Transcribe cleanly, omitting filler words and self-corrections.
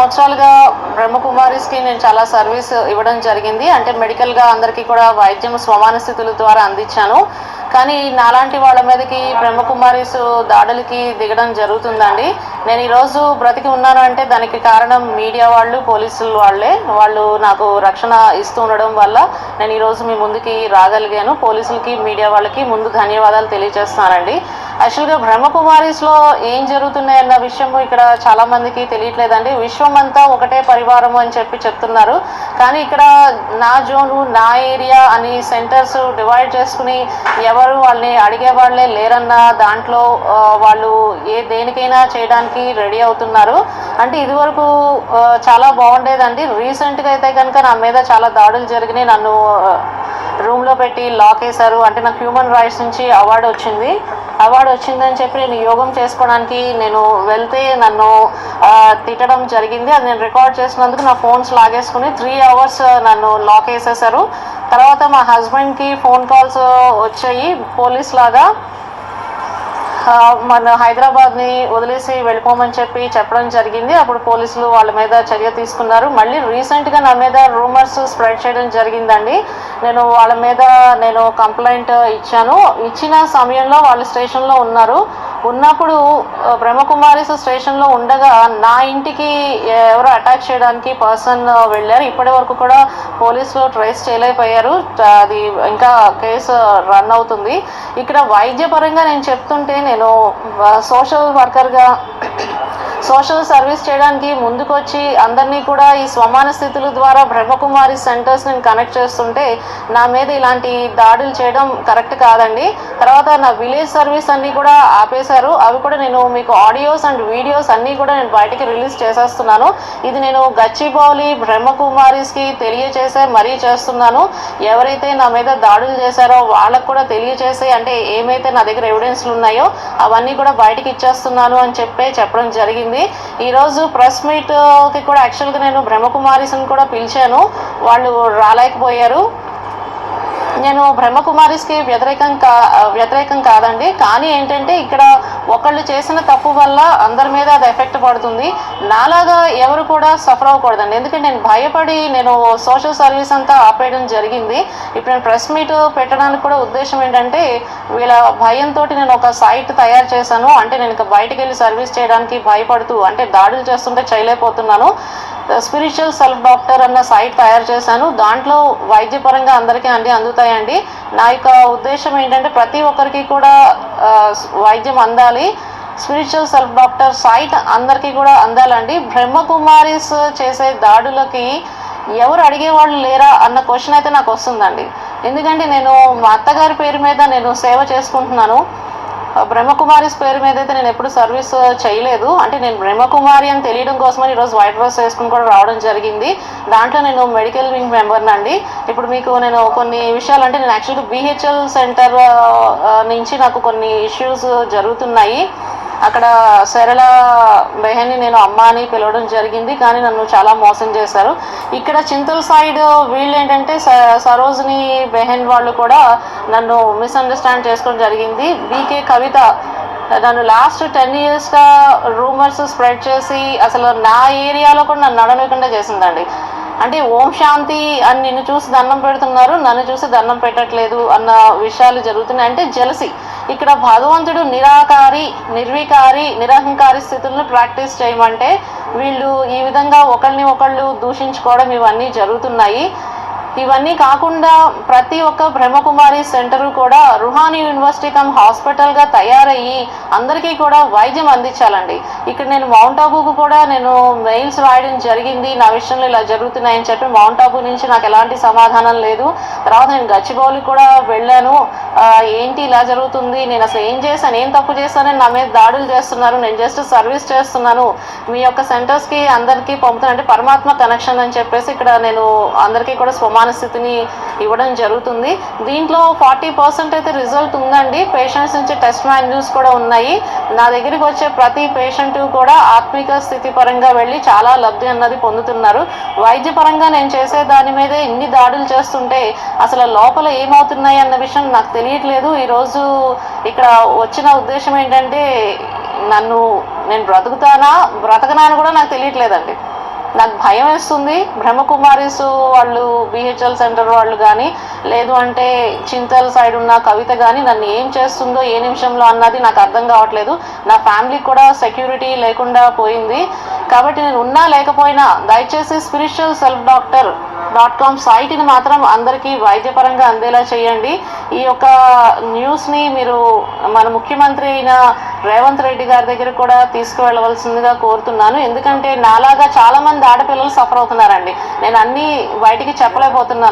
సంవత్సరాలుగా బ్రహ్మకుమారిస్కి నేను చాలా సర్వీస్ ఇవ్వడం జరిగింది. అంటే మెడికల్గా అందరికీ కూడా వైద్యం సమాన స్థితుల ద్వారా అందించాను. కానీ నాలాంటి వాళ్ళ మీదకి బ్రహ్మకుమారిస్ దాడులకి దిగడం జరుగుతుందండి. నేను ఈరోజు బ్రతికి ఉన్నాను అంటే దానికి కారణం మీడియా వాళ్ళు, పోలీసులు వాళ్ళే. వాళ్ళు నాకు రక్షణ ఇస్తూ ఉండడం వల్ల నేను ఈరోజు మీ ముందుకి రాగలిగాను. పోలీసులకి, మీడియా వాళ్ళకి ముందు ధన్యవాదాలు తెలియజేస్తున్నానండి. యాక్చువల్గా బ్రహ్మకుమారిస్లో ఏం జరుగుతున్నాయి అన్న విషయం ఇక్కడ చాలామందికి తెలియట్లేదండి. విశ్వం అంతా ఒకటే పరివారం అని చెప్తున్నారు. కానీ ఇక్కడ నా జోను, నా ఏరియా అని సెంటర్స్ డివైడ్ చేసుకుని ఎవరు వాళ్ళని అడిగే వాళ్ళే లేరన్న దాంట్లో వాళ్ళు దేనికైనా చేయడానికి రెడీ అవుతున్నారు. అంటే ఇదివరకు చాలా బాగుండేదండి. రీసెంట్గా అయితే కనుక నా మీద చాలా దాడులు జరిగినాయి. నన్ను రూమ్లో పెట్టి లాక్ వేశారు. అంటే నాకు హ్యూమన్ రైట్స్ నుంచి అవార్డు వచ్చిందని చెప్పి నేను యోగం చేసుకోవడానికి నేను వెళ్తే నన్ను తిట్టడం జరిగింది. అది నేను రికార్డ్ చేసినందుకు నా ఫోన్స్ లాగేసుకుని 3 hours నన్ను లాక్ వేసేశారు. తర్వాత మా హస్బెండ్కి ఫోన్ కాల్స్ వచ్చాయి. పోలీస్ లాగా మన హైదరాబాద్ని వదిలేసి వెళ్ళిపోమని చెప్పడం జరిగింది. అప్పుడు పోలీసులు వాళ్ళ మీద చర్య తీసుకున్నారు. మళ్ళీ రీసెంట్గా నా మీద రూమర్స్ స్ప్రెడ్ చేయడం జరిగిందండి. వాళ్ళ మీద కంప్లైంట్ ఇచ్చిన సమయంలో వాళ్ళు స్టేషన్లో ఉన్నప్పుడు బ్రహ్మకుమారిస్ స్టేషన్లో ఉండగా నా ఇంటికి ఎవరో అటాక్ చేయడానికి పర్సన్ వెళ్ళారు. ఇప్పటి వరకు కూడా పోలీసులు ట్రేస్ చేయలేకపోయారు. అది ఇంకా కేసు రన్ అవుతుంది. ఇక్కడ వైద్యపరంగా నేను చెప్తుంటే నేను సోషల్ వర్కర్గా సోషల్ సర్వీస్ చేయడానికి ముందుకొచ్చి అందరినీ కూడా ఈ సమాన స్థితుల ద్వారా బ్రహ్మకుమారి సెంటర్స్ నేను కనెక్ట్ చేస్తుంటే నా మీద ఇలాంటి దాడులు చేయడం కరెక్ట్ కాదండి. తర్వాత నా విలేజ్ సర్వీస్ అన్నీ కూడా ఆపేశారు. అవి కూడా నేను మీకు ఆడియోస్ అండ్ వీడియోస్ అన్నీ కూడా నేను బయటికి రిలీజ్ చేసేస్తున్నాను. ఇది నేను గచ్చిబౌలి బ్రహ్మకుమారిస్కి తెలియచేసే మరీ చేస్తున్నాను. ఎవరైతే నా మీద దాడులు చేశారో వాళ్ళకు కూడా తెలియచేసి, అంటే ఏమైతే నా దగ్గర ఎవిడెన్స్లు ఉన్నాయో అవన్నీ కూడా బయటికి ఇచ్చేస్తున్నాను అని చెప్పడం జరిగింది. ఈరోజు ప్రెస్ మీట్కి కూడా యాక్చువల్గా నేను బ్రహ్మకుమారిస్ని కూడా పిలిచాను. వాళ్ళు రాలేకపోయారు. నేను బ్రహ్మకుమారిస్కి వ్యతిరేకం కాదండి. కానీ ఏంటంటే ఇక్కడ ఒకళ్ళు చేసిన తప్పు వల్ల అందరి మీద అది ఎఫెక్ట్ పడుతుంది. నాలాగా ఎవరు కూడా సఫర్ అవ్వకూడదండి. ఎందుకంటే నేను భయపడి సోషల్ సర్వీస్ అంతా ఆపేయడం జరిగింది. ఇప్పుడు నేను ప్రెస్ మీట్ పెట్టడానికి కూడా ఉద్దేశం ఏంటంటే వీళ్ళ భయంతో నేను ఒక సైట్ తయారు చేశాను. అంటే నేను ఇక బయటికి వెళ్ళి సర్వీస్ చేయడానికి భయపడుతూ, అంటే దాడులు చేస్తుంటే చేయలేకపోతున్నాను. స్పిరిచువల్ సెల్ఫ్ డాక్టర్ అన్న సైట్ తయారు చేశాను. దాంట్లో వైద్యపరంగా అందరికీ అందుతాయండి. నా యొక్క ఉద్దేశం ఏంటంటే ప్రతి ఒక్కరికి కూడా వైద్యం అందాలి. స్పిరిచువల్ సెల్ఫ్ డాక్టర్ సైట్ అందరికీ కూడా అందాలండి. బ్రహ్మకుమారిస్ చేసే దాడులకి ఎవరు అడిగేవాళ్ళు లేరా అన్న క్వశ్చన్ అయితే నాకు వస్తుందండి. ఎందుకంటే నేను మా అత్తగారి పేరు మీద నేను సేవ చేసుకుంటున్నాను. బ్రహ్మకుమారిస్ పేరు మీద అయితే నేను ఎప్పుడు సర్వీస్ చేయలేదు. అంటే నేను బ్రహ్మకుమారి అని తెలియడం కోసమని ఈరోజు వైట్ డ్రెస్ వేసుకుని కూడా రావడం జరిగింది. దాంట్లో నేను మెడికల్ వింగ్ మెంబర్ని అండి. ఇప్పుడు మీకు నేను కొన్ని విషయాలు, అంటే నేను యాక్చువల్గా BHL సెంటర్ నుంచి నాకు కొన్ని ఇష్యూస్ జరుగుతున్నాయి. అక్కడ సరళ బెహన్ని నేను అమ్మ అని పిలవడం జరిగింది. కానీ నన్ను చాలా మోసం చేశారు. ఇక్కడ చింతల్ సైడ్ వీళ్ళు ఏంటంటే సరోజిని బెహన్ వాళ్ళు కూడా నన్ను మిస్అండర్స్టాండ్ చేసుకోవడం జరిగింది. BK కవిత నన్ను లాస్ట్ 10 yearsగా రూమర్స్ స్ప్రెడ్ చేసి అసలు నా ఏరియాలో కూడా నన్ను నడవకుండా చేసిందండి. అంటే ఓం శాంతి అని నిన్ను చూసి దండం పెడుతున్నారు, నన్ను చూసి దండం పెట్టట్లేదు అన్న విషయాలు జరుగుతున్నాయి. అంటే జెలసీ. ఇక్కడ భగవంతుడు నిర్వికారి, నిరహంకారి స్థితులను ప్రాక్టీస్ చేయమంటే వీళ్ళు ఈ విధంగా ఒకళ్ళు దూషించుకోవడం ఇవన్నీ జరుగుతున్నాయి. ఇవన్నీ కాకుండా ప్రతి ఒక్క బ్రహ్మకుమారి సెంటరు కూడా రుహానీ యూనివర్సిటీ హాస్పిటల్గా తయారయ్యి అందరికీ కూడా వైద్యం అందించాలండి. ఇక్కడ నేను మౌంట్ ఆబూకు కూడా నేను మెయిల్స్ రాయడం జరిగింది. నా విషయంలో ఇలా జరుగుతున్నాయని చెప్పి మౌంట్ ఆబూ నుంచి నాకు ఎలాంటి సమాధానం లేదు. తర్వాత నేను గచ్చిబౌలి కూడా వెళ్ళాను. ఏంటి ఇలా జరుగుతుంది, నేను అసలు ఏం చేశాను, ఏం తప్పు చేశానని నా మీద దాడులు చేస్తున్నారు, నేను జస్ట్ సర్వీస్ చేస్తున్నాను, మీ యొక్క సెంటర్స్కి అందరికీ పంపుతాను, అంటే పరమాత్మ కనెక్షన్ అని చెప్పేసి ఇక్కడ నేను అందరికీ కూడా సమాన స్థితిని ఇవ్వడం జరుగుతుంది. దీంట్లో 40% అయితే రిజల్ట్ ఉందండి. పేషెంట్స్ నుంచి టెస్ట్ మాన్యూల్స్ కూడా ఉన్నాయి. నా దగ్గరికి వచ్చే ప్రతి పేషెంట్ కూడా ఆత్మిక స్థితి పరంగా వెళ్ళి చాలా లబ్ధి అన్నది పొందుతున్నారు. వైద్యపరంగా నేను చేసే దాని మీదే ఇన్ని దాడులు చేస్తుంటే అసలు లోపల ఏమవుతున్నాయి అన్న విషయం నాకు తెలియట్లేదు. ఈరోజు ఇక్కడ వచ్చిన ఉద్దేశం ఏంటంటే నేను బ్రతకనా అని కూడా నాకు తెలియట్లేదండి. నాకు భయం వేస్తుంది. బ్రహ్మకుమారిస్ వాళ్ళు బిహెచ్ఎల్ సెంటర్ వాళ్ళు కానీ లేదు అంటే చింతల్ సైడ్ ఉన్న కవిత కానీ నన్ను ఏం చేస్తుందో ఏ నిమిషంలో అన్నది నాకు అర్థం కావట్లేదు. నా ఫ్యామిలీకి కూడా సెక్యూరిటీ లేకుండా పోయింది. కాబట్టి నేను ఉన్నా లేకపోయినా దయచేసి spiritualselfdoctor.com సైట్ని మాత్రం అందరికీ వైద్యపరంగా అందేలా చేయండి. ఈ యొక్క న్యూస్ని మీరు మన ముఖ్యమంత్రి అయిన రేవంత్ రెడ్డి గారి దగ్గర కూడా తీసుకువెళ్ళవలసిందిగా కోరుతున్నాను. ఎందుకంటే నాలాగా చాలా మంది ఆడపిల్లలు సఫర్ అవుతున్నారండి. నేను అన్ని బయటికి చెప్పలేకపోతున్నాను.